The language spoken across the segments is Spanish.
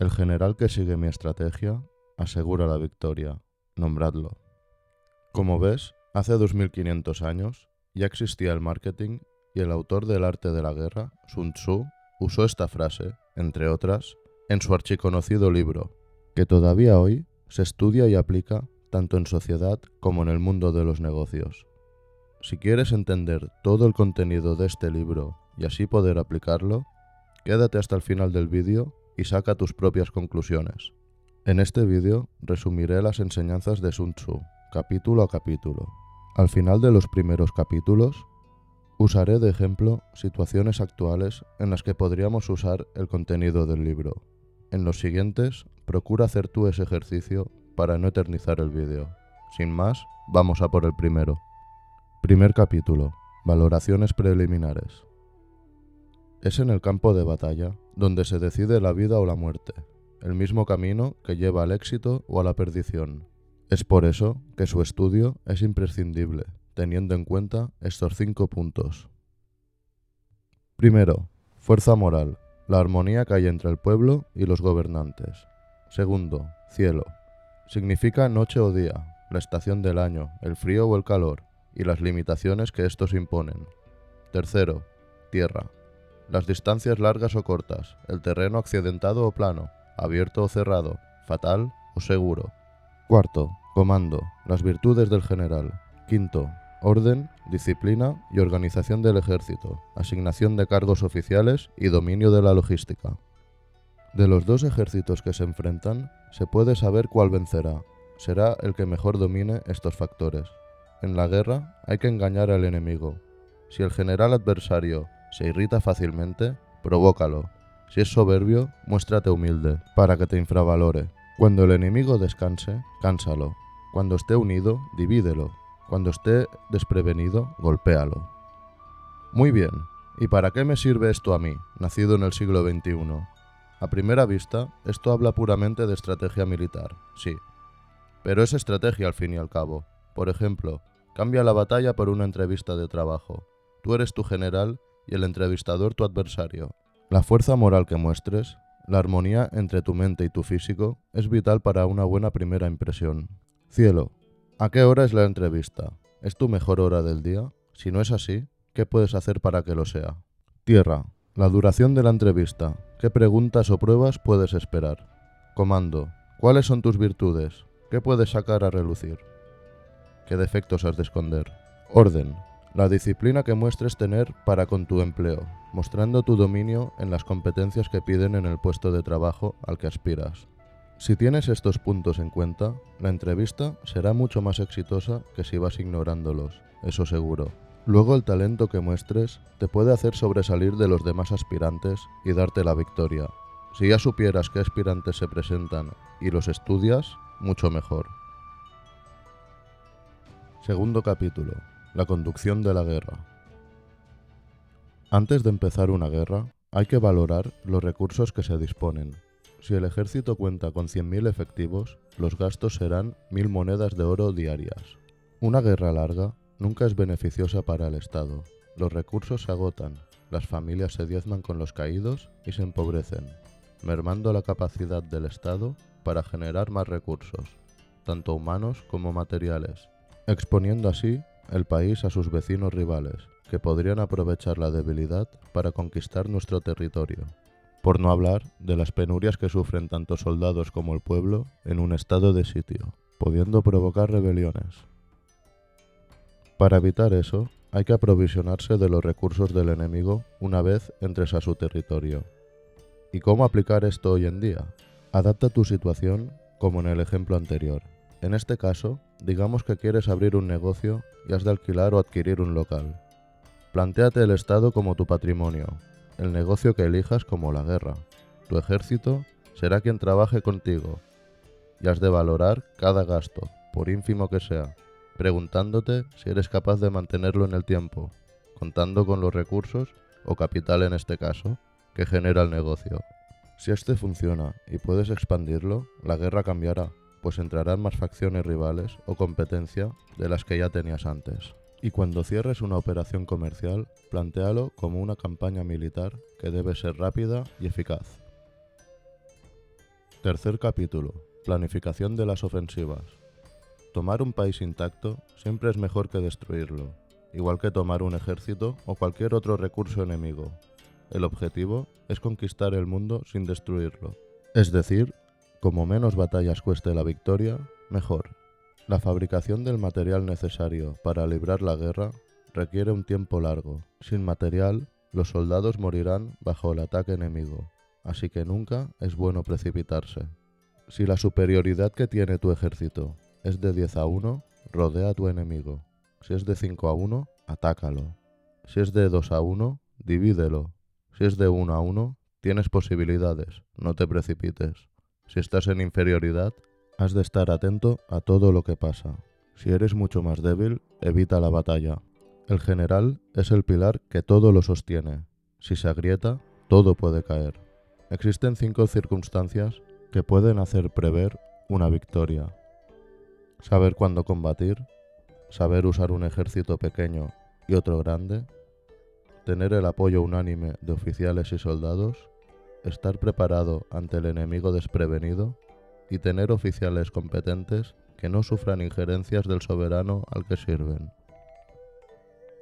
El general que sigue mi estrategia asegura la victoria. Nombradlo. Como ves, hace 2500 años ya existía el marketing y el autor del arte de la guerra, Sun Tzu, usó esta frase, entre otras, en su archiconocido libro, que todavía hoy se estudia y aplica tanto en sociedad como en el mundo de los negocios. Si quieres entender todo el contenido de este libro y así poder aplicarlo, quédate hasta el final del vídeo y saca tus propias conclusiones. En este vídeo resumiré las enseñanzas de Sun Tzu, capítulo a capítulo. Al final de los primeros capítulos, usaré de ejemplo situaciones actuales en las que podríamos usar el contenido del libro. En los siguientes, procura hacer tú ese ejercicio para no eternizar el vídeo. Sin más, vamos a por el primero. Primer capítulo. Valoraciones preliminares. Es en el campo de batalla donde se decide la vida o la muerte, el mismo camino que lleva al éxito o a la perdición. Es por eso que su estudio es imprescindible, teniendo en cuenta estos 5 puntos. Primero, fuerza moral, la armonía que hay entre el pueblo y los gobernantes. Segundo, cielo. Significa noche o día, la estación del año, el frío o el calor, y las limitaciones que estos imponen. Tercero, tierra. Las distancias largas o cortas, el terreno accidentado o plano, abierto o cerrado, fatal o seguro. Cuarto, comando, las virtudes del general. Quinto, orden, disciplina y organización del ejército, asignación de cargos oficiales y dominio de la logística. De los dos ejércitos que se enfrentan, se puede saber cuál vencerá. Será el que mejor domine estos factores. En la guerra hay que engañar al enemigo. Si el general adversario se irrita fácilmente, provócalo. Si es soberbio, muéstrate humilde, para que te infravalore. Cuando el enemigo descanse, cánsalo. Cuando esté unido, divídelo. Cuando esté desprevenido, golpéalo. Muy bien, ¿y para qué me sirve esto a mí, nacido en el siglo XXI? A primera vista, esto habla puramente de estrategia militar, sí. Pero es estrategia al fin y al cabo. Por ejemplo, cambia la batalla por una entrevista de trabajo. Tú eres tu general y el entrevistador tu adversario. La fuerza moral que muestres, la armonía entre tu mente y tu físico, es vital para una buena primera impresión. Cielo, ¿a qué hora es la entrevista? ¿Es tu mejor hora del día? Si no es así, ¿qué puedes hacer para que lo sea? Tierra, la duración de la entrevista. ¿Qué preguntas o pruebas puedes esperar? Comando, ¿cuáles son tus virtudes? ¿Qué puedes sacar a relucir? ¿Qué defectos has de esconder? Orden, la disciplina que muestres tener para con tu empleo, mostrando tu dominio en las competencias que piden en el puesto de trabajo al que aspiras. Si tienes estos puntos en cuenta, la entrevista será mucho más exitosa que si vas ignorándolos, eso seguro. Luego el talento que muestres te puede hacer sobresalir de los demás aspirantes y darte la victoria. Si ya supieras qué aspirantes se presentan y los estudias, mucho mejor. Segundo capítulo. La conducción de la guerra. Antes de empezar una guerra, hay que valorar los recursos que se disponen. Si el ejército cuenta con 100.000 efectivos, los gastos serán 1.000 monedas de oro diarias. Una guerra larga nunca es beneficiosa para el Estado. Los recursos se agotan, las familias se diezman con los caídos y se empobrecen, mermando la capacidad del Estado para generar más recursos, tanto humanos como materiales, exponiendo así el país a sus vecinos rivales, que podrían aprovechar la debilidad para conquistar nuestro territorio. Por no hablar de las penurias que sufren tanto soldados como el pueblo en un estado de sitio, pudiendo provocar rebeliones. Para evitar eso, hay que aprovisionarse de los recursos del enemigo una vez entres a su territorio. ¿Y cómo aplicar esto hoy en día? Adapta tu situación como en el ejemplo anterior. En este caso, digamos que quieres abrir un negocio y has de alquilar o adquirir un local. Plantéate el Estado como tu patrimonio, el negocio que elijas como la guerra. Tu ejército será quien trabaje contigo y has de valorar cada gasto, por ínfimo que sea, preguntándote si eres capaz de mantenerlo en el tiempo, contando con los recursos, o capital en este caso, que genera el negocio. Si este funciona y puedes expandirlo, la guerra cambiará, pues entrarán más facciones rivales o competencia de las que ya tenías antes. Y cuando cierres una operación comercial, plantéalo como una campaña militar que debe ser rápida y eficaz. Tercer capítulo. Planificación de las ofensivas. Tomar un país intacto siempre es mejor que destruirlo, igual que tomar un ejército o cualquier otro recurso enemigo. El objetivo es conquistar el mundo sin destruirlo. Es decir, como menos batallas cueste la victoria, mejor. La fabricación del material necesario para librar la guerra requiere un tiempo largo. Sin material, los soldados morirán bajo el ataque enemigo, así que nunca es bueno precipitarse. Si la superioridad que tiene tu ejército es de 10-1, rodea a tu enemigo. Si es de 5-1, atácalo. Si es de 2-1, divídelo. Si es de 1-1, tienes posibilidades, no te precipites. Si estás en inferioridad, has de estar atento a todo lo que pasa. Si eres mucho más débil, evita la batalla. El general es el pilar que todo lo sostiene. Si se agrieta, todo puede caer. Existen 5 circunstancias que pueden hacer prever una victoria. Saber cuándo combatir, saber usar un ejército pequeño y otro grande, tener el apoyo unánime de oficiales y soldados, estar preparado ante el enemigo desprevenido y tener oficiales competentes que no sufran injerencias del soberano al que sirven.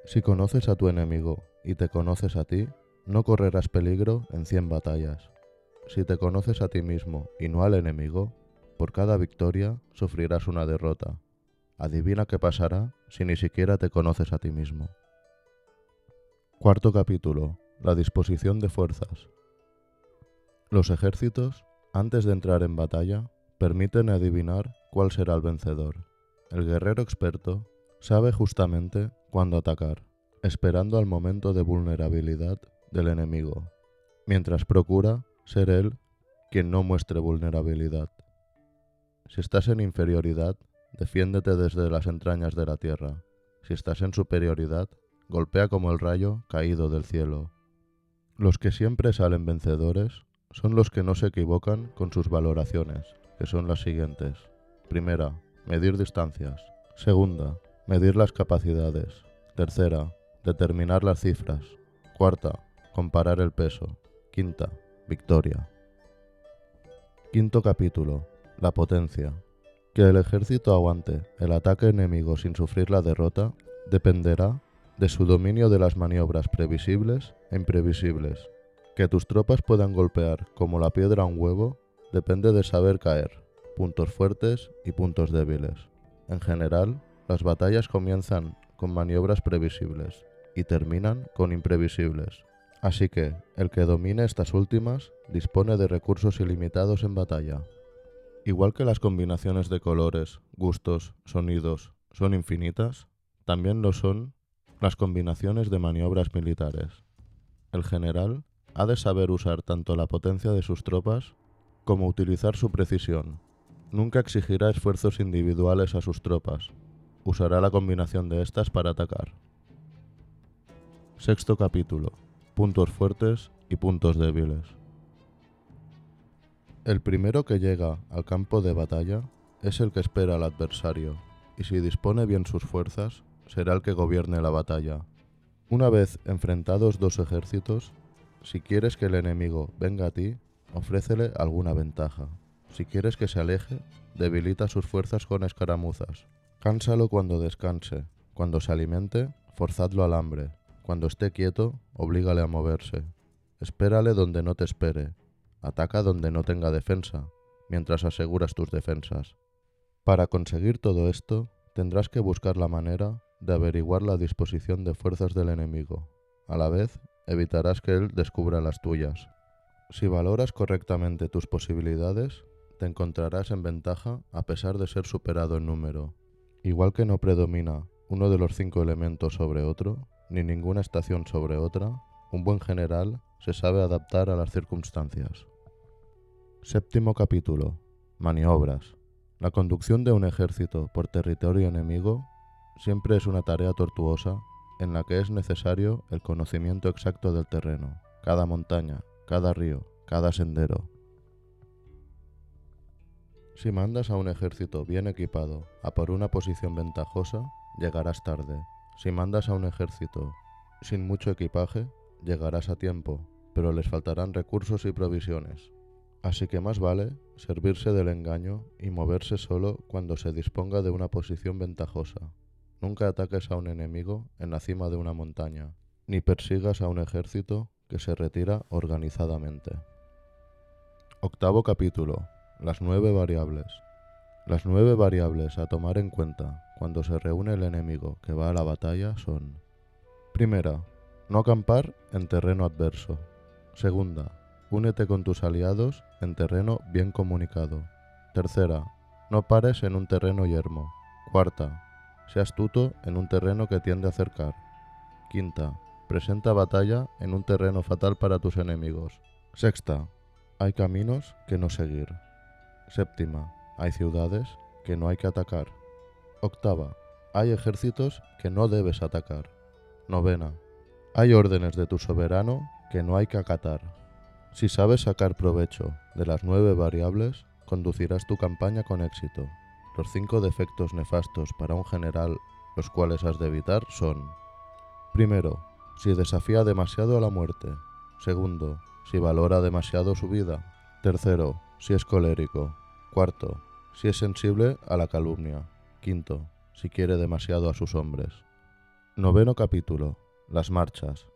Si conoces a tu enemigo y te conoces a ti, no correrás peligro en 100 batallas. Si te conoces a ti mismo y no al enemigo, por cada victoria sufrirás una derrota. Adivina qué pasará si ni siquiera te conoces a ti mismo. Cuarto capítulo. La disposición de fuerzas. Los ejércitos, antes de entrar en batalla, permiten adivinar cuál será el vencedor. El guerrero experto sabe justamente cuándo atacar, esperando al momento de vulnerabilidad del enemigo, mientras procura ser él quien no muestre vulnerabilidad. Si estás en inferioridad, defiéndete desde las entrañas de la tierra. Si estás en superioridad, golpea como el rayo caído del cielo. Los que siempre salen vencedores son los que no se equivocan con sus valoraciones, que son las siguientes. Primera, medir distancias. Segunda, medir las capacidades. Tercera, determinar las cifras. Cuarta, comparar el peso. Quinta, victoria. Quinto capítulo. La potencia. Que el ejército aguante el ataque enemigo sin sufrir la derrota dependerá de su dominio de las maniobras previsibles e imprevisibles. Que tus tropas puedan golpear como la piedra un huevo depende de saber caer, puntos fuertes y puntos débiles. En general, las batallas comienzan con maniobras previsibles y terminan con imprevisibles. Así que, el que domine estas últimas dispone de recursos ilimitados en batalla. Igual que las combinaciones de colores, gustos, sonidos son infinitas, también lo son las combinaciones de maniobras militares. El general ha de saber usar tanto la potencia de sus tropas como utilizar su precisión. Nunca exigirá esfuerzos individuales a sus tropas. Usará la combinación de estas para atacar. Sexto capítulo. Puntos fuertes y puntos débiles. El primero que llega al campo de batalla es el que espera al adversario, y si dispone bien sus fuerzas, será el que gobierne la batalla. Una vez enfrentados dos ejércitos, si quieres que el enemigo venga a ti, ofrécele alguna ventaja. Si quieres que se aleje, debilita sus fuerzas con escaramuzas. Cánsalo cuando descanse. Cuando se alimente, forzadlo al hambre. Cuando esté quieto, oblígale a moverse. Espérale donde no te espere. Ataca donde no tenga defensa, mientras aseguras tus defensas. Para conseguir todo esto, tendrás que buscar la manera de averiguar la disposición de fuerzas del enemigo. A la vez, evitarás que él descubra las tuyas. Si valoras correctamente tus posibilidades, te encontrarás en ventaja a pesar de ser superado en número. Igual que no predomina uno de los 5 elementos sobre otro, ni ninguna estación sobre otra, un buen general se sabe adaptar a las circunstancias. Séptimo capítulo. Maniobras. La conducción de un ejército por territorio enemigo siempre es una tarea tortuosa en la que es necesario el conocimiento exacto del terreno, cada montaña, cada río, cada sendero. Si mandas a un ejército bien equipado a por una posición ventajosa, llegarás tarde. Si mandas a un ejército sin mucho equipaje, llegarás a tiempo, pero les faltarán recursos y provisiones. Así que más vale servirse del engaño y moverse solo cuando se disponga de una posición ventajosa. Nunca ataques a un enemigo en la cima de una montaña, ni persigas a un ejército que se retira organizadamente. Octavo capítulo. Las 9 variables. Las 9 variables a tomar en cuenta cuando se reúne el enemigo que va a la batalla son: primera, no acampar en terreno adverso. Segunda, únete con tus aliados en terreno bien comunicado. Tercera, no pares en un terreno yermo. Cuarta, sé astuto en un terreno que tiende a cercar. Quinta, presenta batalla en un terreno fatal para tus enemigos. Sexta, hay caminos que no seguir. Séptima, hay ciudades que no hay que atacar. Octava, hay ejércitos que no debes atacar. Novena, hay órdenes de tu soberano que no hay que acatar. Si sabes sacar provecho de las 9 variables, conducirás tu campaña con éxito. Los 5 defectos nefastos para un general, los cuales has de evitar, son: primero, si desafía demasiado a la muerte. Segundo, si valora demasiado su vida. Tercero, si es colérico. Cuarto, si es sensible a la calumnia. Quinto, si quiere demasiado a sus hombres. Noveno capítulo. Las marchas.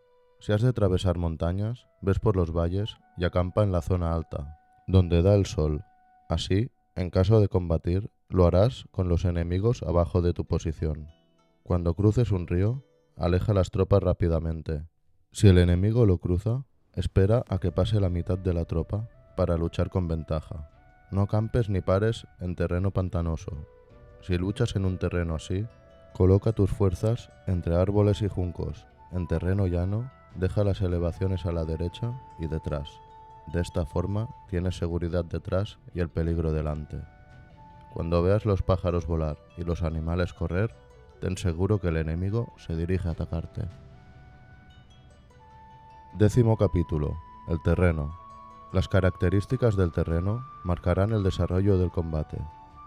Si has de atravesar montañas, ves por los valles y acampa en la zona alta, donde da el sol. Así, en caso de combatir, lo harás con los enemigos abajo de tu posición. Cuando cruces un río, aleja las tropas rápidamente. Si el enemigo lo cruza, espera a que pase la mitad de la tropa para luchar con ventaja. No acampes ni pares en terreno pantanoso. Si luchas en un terreno así, coloca tus fuerzas entre árboles y juncos. En terreno llano, deja las elevaciones a la derecha y detrás. De esta forma, tienes seguridad detrás y el peligro delante. Cuando veas los pájaros volar y los animales correr, ten seguro que el enemigo se dirige a atacarte. Décimo capítulo. El terreno. Las características del terreno marcarán el desarrollo del combate,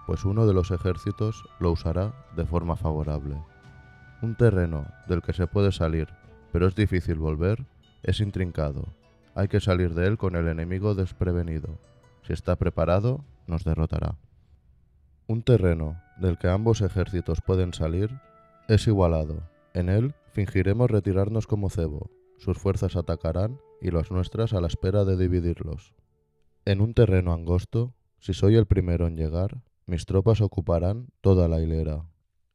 pues uno de los ejércitos lo usará de forma favorable. Un terreno del que se puede salir, pero es difícil volver, es intrincado. Hay que salir de él con el enemigo desprevenido. Si está preparado, nos derrotará. Un terreno del que ambos ejércitos pueden salir es igualado. En él fingiremos retirarnos como cebo. Sus fuerzas atacarán y las nuestras a la espera de dividirlos. En un terreno angosto, si soy el primero en llegar, mis tropas ocuparán toda la hilera.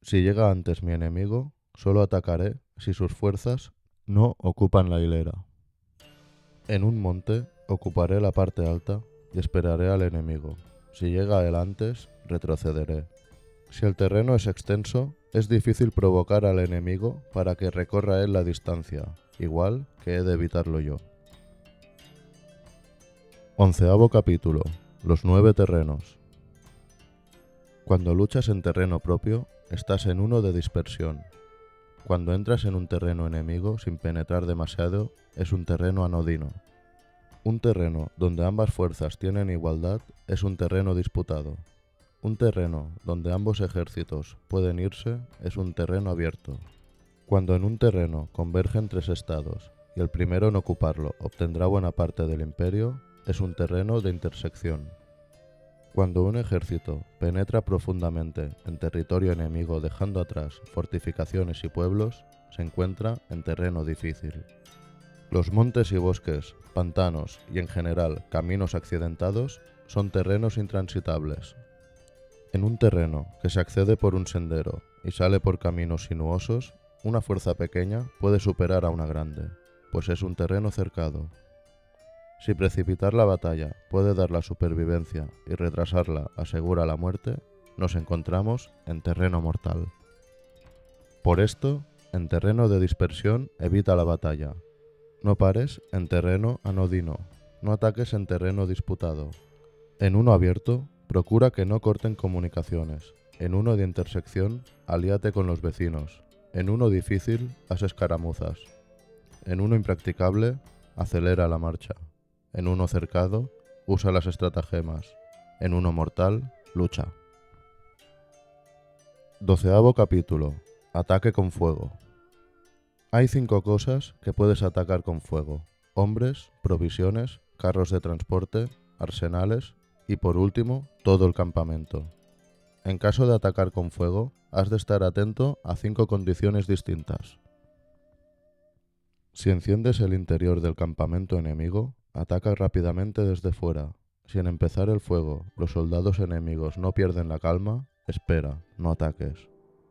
Si llega antes mi enemigo, solo atacaré si sus fuerzas no ocupan la hilera. En un monte, ocuparé la parte alta y esperaré al enemigo. Si llega él antes, retrocederé. Si el terreno es extenso, es difícil provocar al enemigo para que recorra él la distancia, igual que he de evitarlo yo. 11º capítulo. Los 9 terrenos. Cuando luchas en terreno propio, estás en uno de dispersión. Cuando entras en un terreno enemigo sin penetrar demasiado, es un terreno anodino. Un terreno donde ambas fuerzas tienen igualdad es un terreno disputado. Un terreno donde ambos ejércitos pueden irse es un terreno abierto. Cuando en un terreno convergen 3 estados y el primero en ocuparlo obtendrá buena parte del imperio, es un terreno de intersección. Cuando un ejército penetra profundamente en territorio enemigo dejando atrás fortificaciones y pueblos, se encuentra en terreno difícil. Los montes y bosques, pantanos y en general caminos accidentados son terrenos intransitables. En un terreno que se accede por un sendero y sale por caminos sinuosos, una fuerza pequeña puede superar a una grande, pues es un terreno cercado. Si precipitar la batalla puede dar la supervivencia y retrasarla asegura la muerte, nos encontramos en terreno mortal. Por esto, en terreno de dispersión evita la batalla. No pares en terreno anodino, no ataques en terreno disputado. En uno abierto, procura que no corten comunicaciones. En uno de intersección, alíate con los vecinos. En uno difícil, haz escaramuzas. En uno impracticable, acelera la marcha. En uno cercado, usa las estratagemas. En uno mortal, lucha. 12º capítulo. Ataque con fuego. Hay 5 cosas que puedes atacar con fuego: hombres, provisiones, carros de transporte, arsenales y por último, todo el campamento. En caso de atacar con fuego, has de estar atento a 5 condiciones distintas. Si enciendes el interior del campamento enemigo, ataca rápidamente desde fuera. Si en empezar el fuego los soldados enemigos no pierden la calma, espera, no ataques.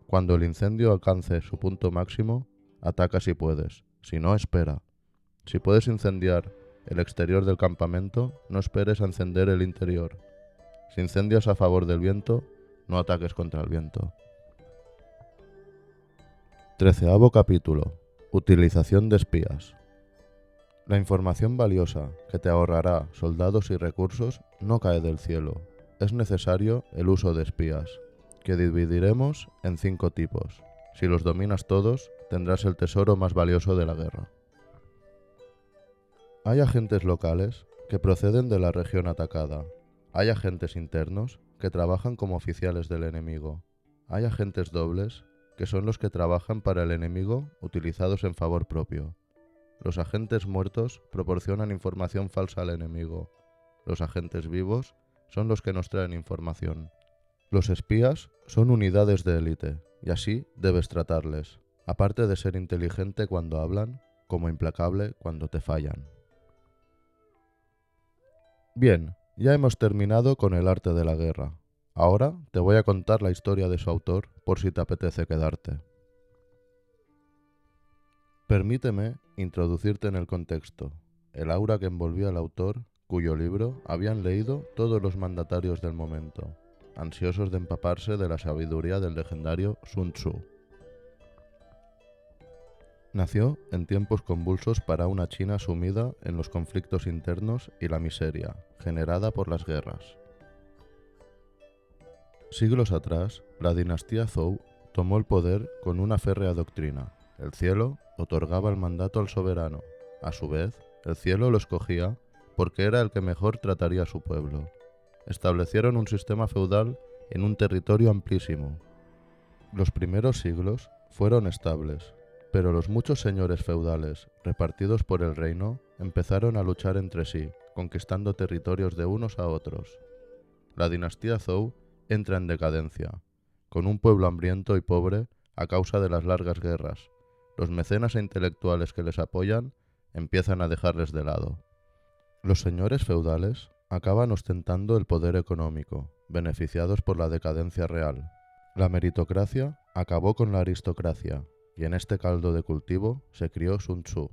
Cuando el incendio alcance su punto máximo, ataca si puedes, si no, espera. Si puedes incendiar el exterior del campamento, no esperes a encender el interior. Si incendias a favor del viento, no ataques contra el viento. 13º capítulo. Utilización de espías. La información valiosa que te ahorrará soldados y recursos no cae del cielo. Es necesario el uso de espías, que dividiremos en 5 tipos. Si los dominas todos, tendrás el tesoro más valioso de la guerra. Hay agentes locales que proceden de la región atacada. Hay agentes internos que trabajan como oficiales del enemigo. Hay agentes dobles que son los que trabajan para el enemigo utilizados en favor propio. Los agentes muertos proporcionan información falsa al enemigo. Los agentes vivos son los que nos traen información. Los espías son unidades de élite, y así debes tratarles, aparte de ser inteligente cuando hablan, como implacable cuando te fallan. Bien, ya hemos terminado con el arte de la guerra. Ahora te voy a contar la historia de su autor, por si te apetece quedarte. Permíteme introducirte en el contexto, el aura que envolvía al autor, cuyo libro habían leído todos los mandatarios del momento, ansiosos de empaparse de la sabiduría del legendario Sun Tzu. Nació en tiempos convulsos para una China sumida en los conflictos internos y la miseria, generada por las guerras. Siglos atrás, la dinastía Zhou tomó el poder con una férrea doctrina. El cielo otorgaba el mandato al soberano. A su vez, el cielo lo escogía porque era el que mejor trataría a su pueblo. Establecieron un sistema feudal en un territorio amplísimo. Los primeros siglos fueron estables, pero los muchos señores feudales repartidos por el reino empezaron a luchar entre sí, conquistando territorios de unos a otros. La dinastía Zhou entra en decadencia, con un pueblo hambriento y pobre a causa de las largas guerras. Los mecenas e intelectuales que les apoyan empiezan a dejarles de lado. Los señores feudales acaban ostentando el poder económico, beneficiados por la decadencia real. La meritocracia acabó con la aristocracia, y en este caldo de cultivo se crió Sun Tzu.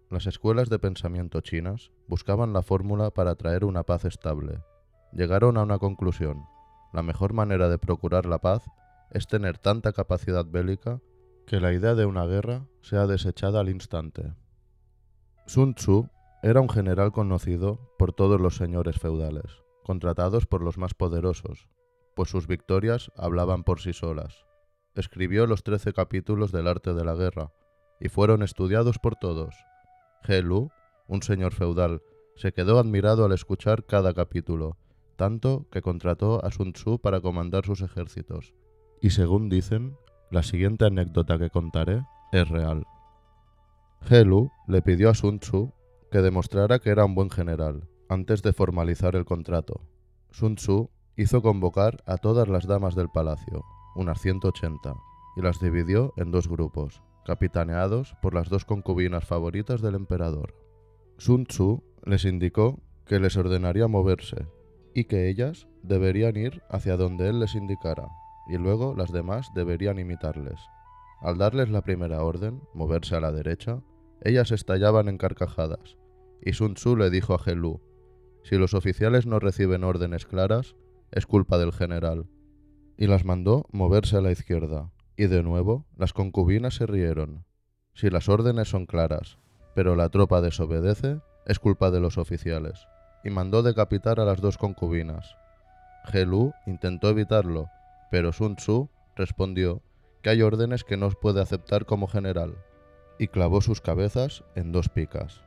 Las escuelas de pensamiento chinas buscaban la fórmula para traer una paz estable. Llegaron a una conclusión: la mejor manera de procurar la paz es tener tanta capacidad bélica que la idea de una guerra sea desechada al instante. Sun Tzu era un general conocido por todos los señores feudales, contratados por los más poderosos, pues sus victorias hablaban por sí solas. Escribió los 13 capítulos del arte de la guerra, y fueron estudiados por todos. He Lu, un señor feudal, se quedó admirado al escuchar cada capítulo, tanto que contrató a Sun Tzu para comandar sus ejércitos. Y según dicen, la siguiente anécdota que contaré es real. He Lu le pidió a Sun Tzu que demostrara que era un buen general, antes de formalizar el contrato. Sun Tzu hizo convocar a todas las damas del palacio, unas 180, y las dividió en 2 grupos, capitaneados por las 2 concubinas favoritas del emperador. Sun Tzu les indicó que les ordenaría moverse, y que ellas deberían ir hacia donde él les indicara, y luego las demás deberían imitarles. Al darles la primera orden, moverse a la derecha, ellas estallaban en carcajadas, y Sun Tzu le dijo a He Lu: si los oficiales no reciben órdenes claras, es culpa del general. Y las mandó moverse a la izquierda, y de nuevo las concubinas se rieron. Si las órdenes son claras, pero la tropa desobedece, es culpa de los oficiales, y mandó decapitar a las 2 concubinas. He Lu intentó evitarlo, pero Sun Tzu respondió que hay órdenes que no puede aceptar como general, y clavó sus cabezas en 2 picas.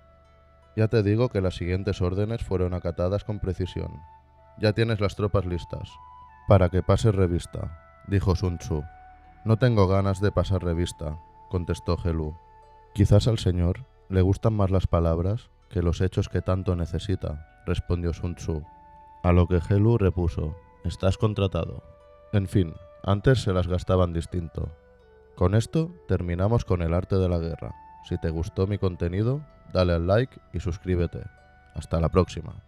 Ya te digo que las siguientes órdenes fueron acatadas con precisión. Ya tienes las tropas listas. Para que pases revista, dijo Sun Tzu. No tengo ganas de pasar revista, contestó He Lu. Quizás al señor le gustan más las palabras que los hechos que tanto necesita, respondió Sun Tzu. A lo que He Lu repuso: estás contratado. En fin, antes se las gastaban distinto. Con esto terminamos con el arte de la guerra. Si te gustó mi contenido, dale al like y suscríbete. Hasta la próxima.